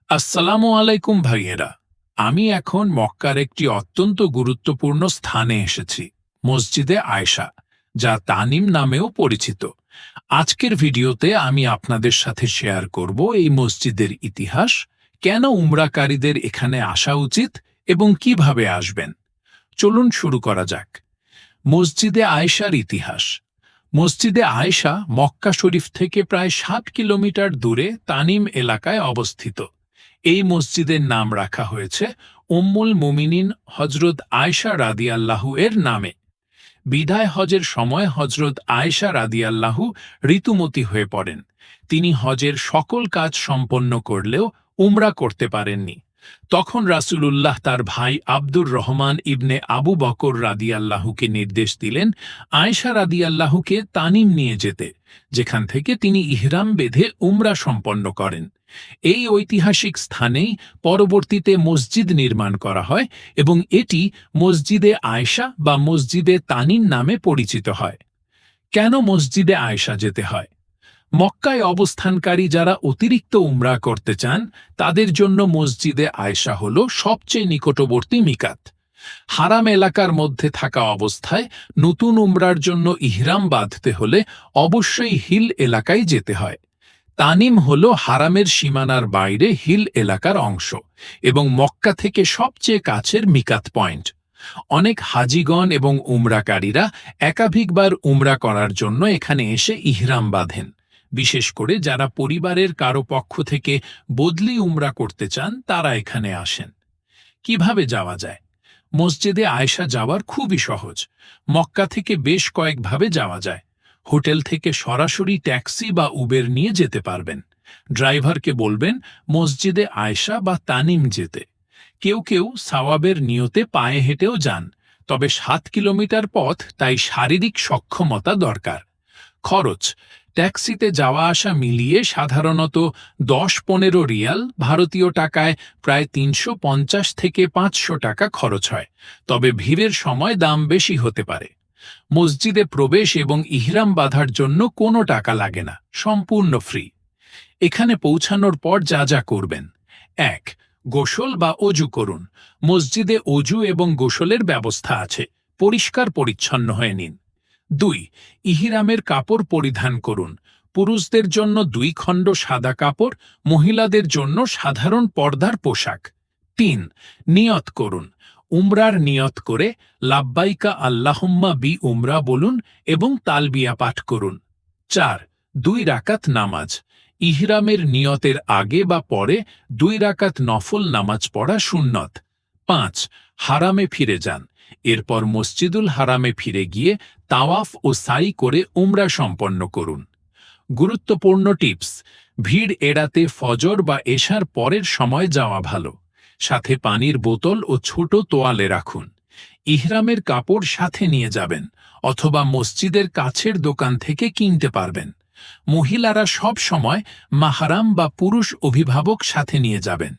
আসসালামু আলাইকুম ভাইয়েরা। আমি এখন মক্কার একটি অত্যন্ত গুরুত্বপূর্ণ স্থানে এসেছি, মসজিদে আয়েশা, যা তানিম নামেও পরিচিত। আজকের ভিডিওতে আমি আপনাদের সাথে শেয়ার করব এই মসজিদের ইতিহাস, কেন উমরাকারীদের এখানে আসা উচিত এবং কিভাবে আসবেন। চলুন শুরু করা যাক। মসজিদে আয়েশার ইতিহাস। মসজিদে আয়েশা মক্কা শরীফ থেকে প্রায় ৭ কিলোমিটার দূরে তানিম এলাকায় অবস্থিত। এই মসজিদের নাম রাখা হয়েছে উম্মুল মুমিনিন হজরত আয়েশা রাদিয়াল্লাহু এর নামে। বিদায় হজের সময় হজরত আয়েশা রাদিয়াল্লাহু ঋতুমতী হয়ে পড়েন। তিনি হজের সকল কাজ সম্পন্ন করলেও উমরা করতে পারেননি। তখন রাসূলুল্লাহ তার ভাই আব্দুর রহমান ইবনে আবু বকর রাদিয়াল্লাহুকে নির্দেশ দিলেন আয়েশা রাদিয়াল্লাহুকে তানিম নিয়ে যেতে, যেখান থেকে তিনি ইহরাম বেঁধে উমরা সম্পন্ন করেন। এই ঐতিহাসিক স্থানেই পরবর্তীতে মসজিদ নির্মাণ করা হয় এবং এটি মসজিদে আয়েশা বা মসজিদে তানিম নামে পরিচিত হয়। কেন মসজিদে আয়েশা যেতে হয়? মক্কায় অবস্থানকারী যারা অতিরিক্ত উমরা করতে চান, তাদের জন্য মসজিদে আয়েশা হল সবচেয়ে নিকটবর্তী মিকাত। হারাম এলাকার মধ্যে থাকা অবস্থায় নতুন উমরার জন্য ইহরাম বাঁধতে হলে অবশ্যই হিল এলাকায় যেতে হয়। তানিম হল হারামের সীমানার বাইরে হিল এলাকার অংশ এবং মক্কা থেকে সবচেয়ে কাছের মিকাত পয়েন্ট। অনেক হাজিগণ এবং উমরাকারীরা একাধিকবার উমরা করার জন্য এখানে এসে ইহরাম বাঁধেন। বিশেষ করে যারা পরিবারের কারো পক্ষ থেকে বদলি উমরা করতে চান, তারা এখানে আসেন। কিভাবে যাওয়া যায়? মসজিদে আয়েশা যাওয়ার খুবই সহজ। মক্কা থেকে বেশ কয়েকভাবে যাওয়া যায়। হোটেল থেকে সরাসরি ট্যাক্সি বা উবের নিয়ে যেতে পারবেন। ড্রাইভারকে বলবেন মসজিদে আয়েশা বা তানিম যেতে। কেউ কেউ সাওয়াবের নিয়তে পায়ে হেঁটেও যান, তবে ৭ কিলোমিটার পথ, তাই শারীরিক সক্ষমতা দরকার। খরচ: ট্যাক্সিতে যাওয়া আসা মিলিয়ে সাধারণত ১০-১৫ রিয়াল, ভারতীয় টাকায় প্রায় ৩৫০ থেকে ৫০০ টাকা খরচ হয়, তবে ভিড়ের সময় দাম বেশি হতে পারে। মসজিদে প্রবেশ এবং ইহরাম বাঁধার জন্য কোনো টাকা লাগে না, সম্পূর্ণ ফ্রি। এখানে পৌঁছানোর পর যা যা করবেন: ১. গোসল বা অজু করুন। মসজিদে অজু এবং গোসলের ব্যবস্থা আছে, পরিষ্কার পরিচ্ছন্ন হয়ে নিন। ২. ইহরামের কাপড় পরিধান করুন। পুরুষদের জন্য ২ খণ্ড সাদা কাপড়, মহিলাদের জন্য সাধারণ পর্দার পোশাক। ৩. নিয়ত করুন। উমরার নিয়ত করে লাব্বাইকা আল্লাহুম্মা বি উমরা বলুন এবং তালবিয়া পাঠ করুন। ৪. ২ রাকাত নামাজ। ইহরামের নিয়তের আগে বা পরে ২ রাকাত নফল নামাজ পড়া সুন্নত। ৫. হারামে ফিরে যান। এরপর মসজিদুল হারামে ফিরে গিয়ে তাওয়াফ ও সাই করে উমরা সম্পন্ন করুন। গুরুত্বপূর্ণ টিপস: ভিড় এড়াতে ফজর বা এশার পরের সময় যাওয়া ভালো। সাথে পানির বোতল ও ছোট তোয়ালে রাখুন। ইহরামের কাপড় সাথে নিয়ে যাবেন, অথবা মসজিদের কাছের দোকান থেকে কিনতে পারবেন। মহিলারা সব সময় মাহরাম বা পুরুষ অভিভাবক সাথে নিয়ে যাবেন।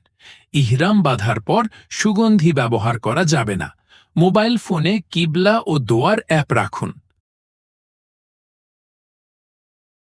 ইহরাম বাঁধার পর সুগন্ধি ব্যবহার করা যাবে না। মোবাইল ফোনে কিবলা ও দোয়ার অ্যাপ রাখুন।